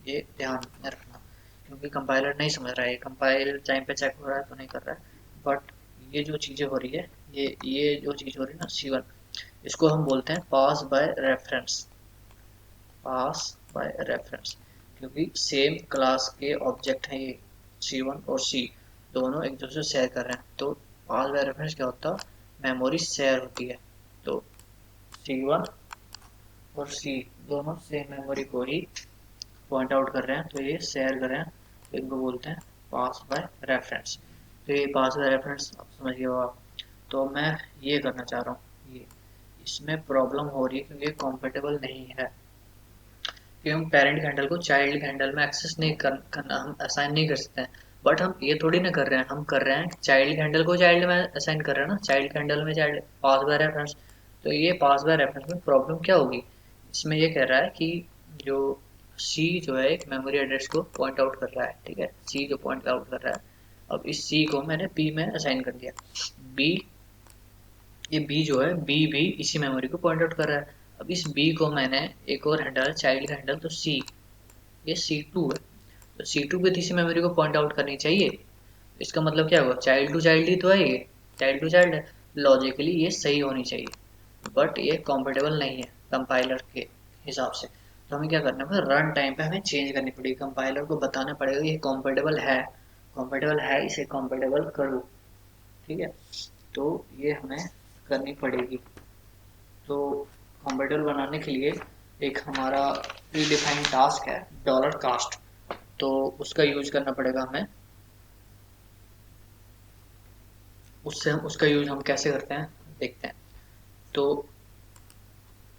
ये ध्यान में रखना। क्योंकि कंपाइलर नहीं समझ रहा है, कंपाइल टाइम पे चेक हो रहा है तो नहीं कर रहा है, बट ये जो चीज़ें हो रही है, ये जो चीज़ हो रही है ना C1, इसको हम बोलते हैं pass by reference, pass by reference, क्योंकि सेम क्लास के ऑब्जेक्ट हैं ये, C1 और C दोनों एक दूसरे से शेयर कर रहे हैं, तो पास बाय रेफरेंस क्या होता है, मेमोरी शेयर होती है, तो C1 और C दोनों सेम मेमोरी को ही पॉइंट आउट कर रहे हैं, तो ये शेयर कर रहे हैं, तो इनको बोलते हैं पास बाय रेफरेंस। तो ये पास बाय रेफरेंस आप समझिए आप। तो मैं ये करना चाह रहा हूँ, ये इसमें प्रॉब्लम हो रही है क्योंकि ये कॉम्पेटेबल नहीं है, कि हम पेरेंट हैंडल को चाइल्ड हैंडल में एक्सेस नहीं करना, हम असाइन नहीं कर सकते हैं। बट हम ये थोड़ी ना कर रहे हैं, हम कर रहे हैं चाइल्ड हैंडल को चाइल्ड में असाइन कर रहे हैं ना, चाइल्ड हैंडल में चाइल्ड पास बाय रेफरेंस। तो ये पास बाय रेफरेंस में प्रॉब्लम क्या होगी, इसमें ये कह रहा है कि जो सी जो है एक मेमोरी एड्रेस को पॉइंट आउट कर रहा है, ठीक है, सी जो पॉइंट आउट कर रहा है, अब इस सी को मैंने बी में असाइन कर दिया, बी, ये बी जो है बी भी इसी मेमोरी को पॉइंट आउट कर रहा है। अब इस बी को मैंने एक और हैंडल चाइल्ड हैंडल, तो सी, ये C2 है, तो C2 भी इसी मेमोरी को पॉइंट आउट करनी चाहिए। इसका मतलब क्या हुआ, चाइल्ड टू चाइल्ड ही तो है, ये चाइल्ड टू चाइल्ड है, लॉजिकली ये सही होनी चाहिए, बट ये कॉम्पेटेबल नहीं है कंपाइलर के हिसाब से। तो हमें क्या करना है, रन टाइम पे हमें चेंज करनी पड़ेगी, कंपाइलर को बताना पड़ेगा ये कॉम्पेटेबल है, इसे कॉम्पेटेबल करो, ठीक है। तो ये हमें करनी पड़ेगी। तो कंप्यूटर बनाने के लिए एक हमारा प्री डिफाइंड टास्क है डॉलर कास्ट, तो उसका यूज करना पड़ेगा हमें। उससे हम उसका यूज हम कैसे करते हैं देखते हैं। तो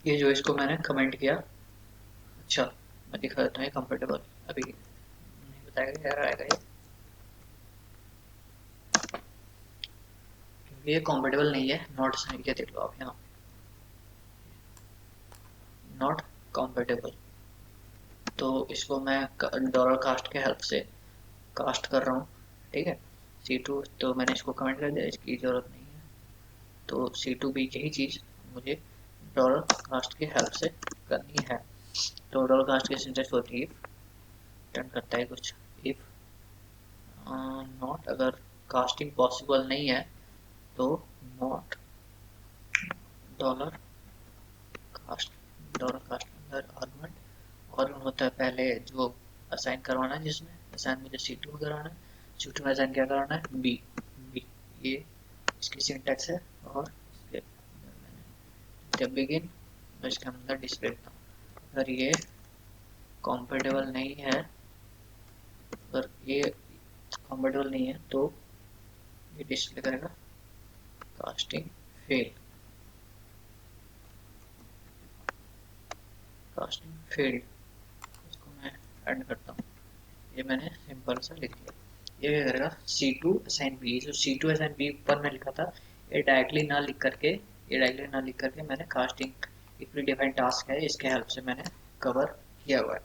ये जो इसको मैंने कमेंट किया, अच्छा मैं दिखा देता हूँ। ये कंफर्टेबल अभी नहीं बताएगा, एरर आएगा ये, क्योंकि ये कंफर्टेबल नहीं है। नॉट साइन किया देख लो आप यहाँ, नॉट कंफर्टेबल। तो इसको मैं डॉलर कास्ट के हेल्प से कास्ट कर रहा हूँ, ठीक है। C2 तो मैंने इसको कमेंट कर दिया, इसकी ज़रूरत नहीं है। तो C2 भी यही चीज़ मुझे डॉलर कास्ट की हेल्प से करनी है। तो डॉलर कास्ट की सिंटेक्स होती है, रिटर्न करता है कुछ, इफ नॉट, अगर कास्टिंग पॉसिबल नहीं है तो not dollar cast. Dollar cast के अंदर आर्गुमेंट, आर्गुमेंट होता है पहले जो असाइन करवाना है, जिसमें असाइन मुझे C2 में कराना है। C2 में असाइन क्या कराना है, बी। बी ये इसकी सिंटेक्स है। और इसके अंदर मैंने जब बिगिन, मैं इसके अंदर डिस्प्ले देता हूँ। अगर ये कंफर्टेबल नहीं है, अगर ये कंफर्टेबल नहीं है तो ये डिस्प्ले करेगा कास्टिंग फेल, कास्टिंग फेल्ड। इसको मैं ऐड करता हूँ, ये मैंने सिंपल सा लिख दिया। ये क्या करेगा, C2 असाइन बी, जो C2 असाइन बी ऊपर में लिखा था, ये डायरेक्टली ना लिख करके, ये डायरेक्टली ना लिख करके मैंने कास्टिंग एक प्री डिफाइंड टास्क है, इसके हेल्प से मैंने कवर किया हुआ है।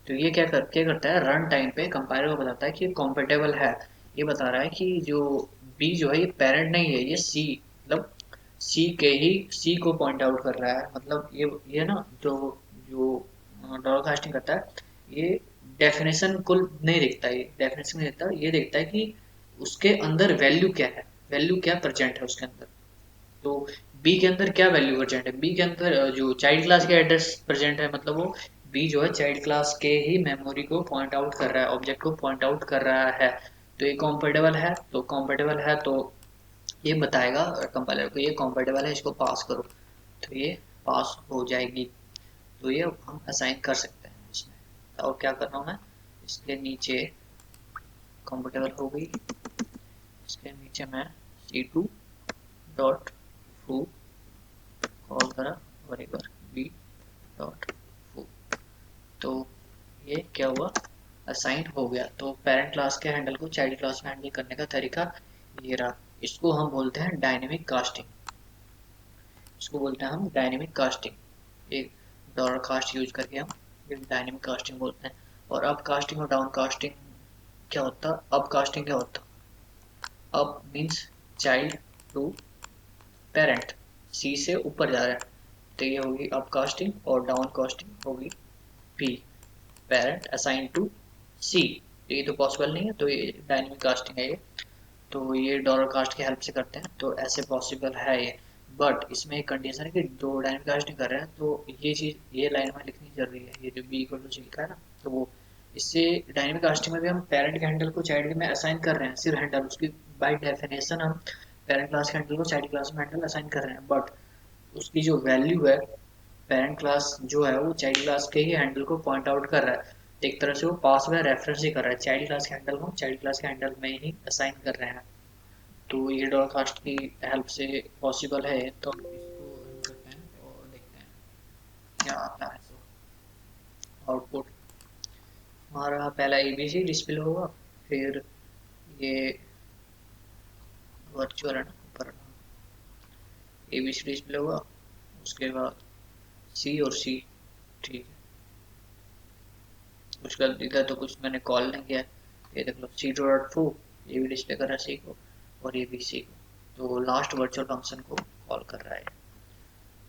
तो ये क्या करता है, रन टाइम पे कंपाइलर को बताता है कि कंफर्टेबल है। ये बता रहा है कि जो बी जो है ये पेरेंट नहीं है, ये सी, मतलब सी को पॉइंट आउट कर रहा है। मतलब ये ना जो जो डॉलर कास्टिंग करता है, ये डेफिनेशन को नहीं देखता, ये डेफिनेशन नहीं देखता, ये देखता है कि उसके अंदर वैल्यू क्या है, वैल्यू क्या प्रेजेंट है उसके अंदर। तो बी के अंदर क्या वैल्यू प्रेजेंट है, बी के अंदर जो चाइल्ड क्लास के एड्रेस प्रेजेंट है, मतलब वो बी जो है चाइल्ड क्लास के ही मेमोरी को पॉइंट आउट कर रहा है, ऑब्जेक्ट को पॉइंट आउट कर रहा है। तो ये कंफर्टेबल है, तो कंफर्टेबल है तो ये बताएगा कंपाइलर को ये कंफर्टेबल है, इसको पास करो। तो ये पास हो जाएगी। तो ये हम असाइन कर सकते हैं इसमें। और क्या कर रहा हूँ मैं, इसके नीचे कंफर्टेबल हो गई, इसके नीचे मैं C2 डॉट फू कॉल करा, और एक बार बी डॉट फू। तो ये क्या हुआ, असाइन हो गया। तो पेरेंट क्लास के हैंडल को चाइल्ड क्लास में हैंडल करने का तरीका ये रहा। इसको हम बोलते हैं डायनेमिक कास्टिंग, इसको बोलते हैं हम डायनेमिक कास्टिंग। एक डॉलर कास्ट यूज करके हम एक डायनेमिक कास्टिंग बोलते हैं। और अप कास्टिंग और डाउन कास्टिंग क्या होता है, अप कास्टिंग क्या होता है, up means child to parent, C से ऊपर जा रहा है, तो ये होगी अप कास्टिंग। और डाउन कास्टिंग होगी P, parent assign to C. ये तो पॉसिबल नहीं है, तो ये डायनेमिक कास्टिंग है ये। तो ये डॉलर कास्ट की हेल्प से करते हैं, तो ऐसे पॉसिबल है ये। बट इसमें एक कंडीशन है कि दो डायनेमिक कास्टिंग कर रहे हैं तो ये चीज़ ये लाइन में लिखनी जरूरी है, ये जो बी इक्वल टू सी लिखा है ना, तो वो इससे डायनेमिक कास्टिंग में भी हम पेरेंट के हैंडल को चाइल्ड में असाइन कर रहे हैं, सिर्फ हैंडल उसकी बाय डेफिनेशन हम पेरेंट क्लास के हैंडल को चाइल्ड क्लास में हैंडल असाइन कर रहे हैं। बट उसकी जो वैल्यू है, पेरेंट क्लास जो है वो चाइल्ड क्लास के ही हैंडल को पॉइंट आउट कर रहा है। तो एक तरह से वो पास में रेफरेंस ही कर रहा है, चाइल्ड क्लास के हैंडल को चाइल्ड क्लास के हैंडल में ही असाइन कर रहे हैं। तो ये डॉलकास्ट की हेल्प से पॉसिबल है। तो इसको रन करते हैं और देखते हैं क्या आता है। तो आउटपुट हमारा पहला ABC डिस्प्ले होगा, फिर ये वर्चुअल है ना ऊपर, ABC डिस्प्ले होगा, उसके बाद C और C, ठीक है। कुछ गलती था तो कुछ मैंने कॉल नहीं किया, ये देख लो C2.foo, ये भी डिस्प्ले कर रहा है C को और ये भी C को, तो लास्ट वर्चुअल फंक्शन को कॉल कर रहा है।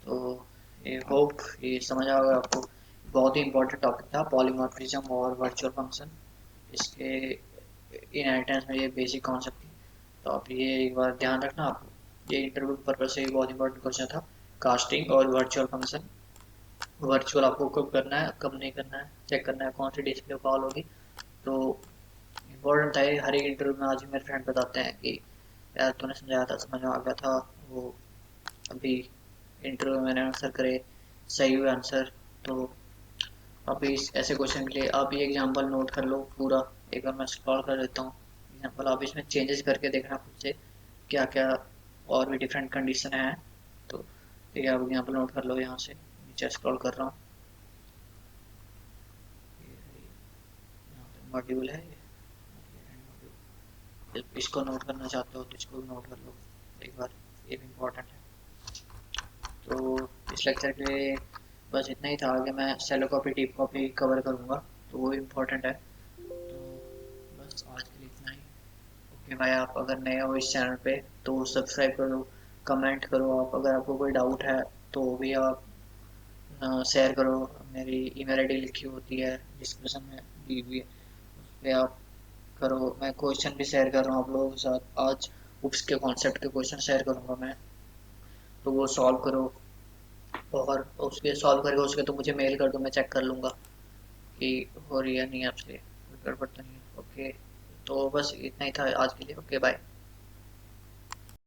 तो ये होप ये समझ आ गया आपको। बहुत ही इंपॉर्टेंट टॉपिक था पॉलीमॉर्फिज्म और वर्चुअल फंक्शन, इसके इनहेरिटेंस में ये बेसिक कॉन्सेप्ट थी। तो आप ये एक बार ध्यान रखना, आपको ये इंटरव्यू पर्पज से बहुत इंपॉर्टेंट क्वेश्चन था, कास्टिंग और वर्चुअल फंक्शन। वर्चुअल आपको कब करना है कब नहीं करना है, चेक करना है कौन सी डिस्प्ले कॉल होगी। तो इम्पोर्टेंट था ये, हर एक इंटरव्यू में आज भी मेरे फ्रेंड बताते हैं कि यार तूने समझाया था, समझ में आ गया था। वो अभी इंटरव्यू में मैंने आंसर करे, सही हुए आंसर। तो अभी ऐसे क्वेश्चन के लिए आप ये एग्जांपल नोट कर लो पूरा। एक बार मैं स्क्रॉल कर देता हूँ एग्जांपल, आप इसमें चेंजेस करके देखना खुद से क्या क्या और भी डिफरेंट कंडीशन है। तो ठीक है, आप एग्जांपल नोट कर लो। यहाँ से नीचे स्क्रॉल कर रहा हूँ, यहाँ पे मॉड्यूल है ये, इसको नोट करना चाहते हो तो इसको भी नोट कर लो एक बार, ये भी इम्पोर्टेंट है। तो इस लेक्चर के लिए बस इतना ही था। आगे मैं सेलो कॉपी डीप कॉपी कवर करूँगा, तो वो इम्पोर्टेंट है। तो बस आज के लिए इतना ही। ओके भाई, आप अगर नए हो इस चैनल पे तो सब्सक्राइब करो, कमेंट करो। आप अगर आपको कोई डाउट है तो भी आप शेयर करो। मेरी ईमेल आईडी लिखी होती है डिस्क्रिप्शन में दी हुई है, उस पर आप करो। मैं क्वेश्चन भी शेयर कर रहा हूँ आप लोगों के साथ। आज उप्स के कॉन्सेप्ट के क्वेश्चन शेयर करूँगा मैं, तो वो सॉल्व करो। और उसके सॉल्व करके उसके तो मुझे मेल कर दो, मैं चेक कर लूँगा कि हो रही है नहीं आपसे, कोई गड़बड़ तो नहीं है। ओके, तो बस इतना ही था आज के लिए। Okay bye.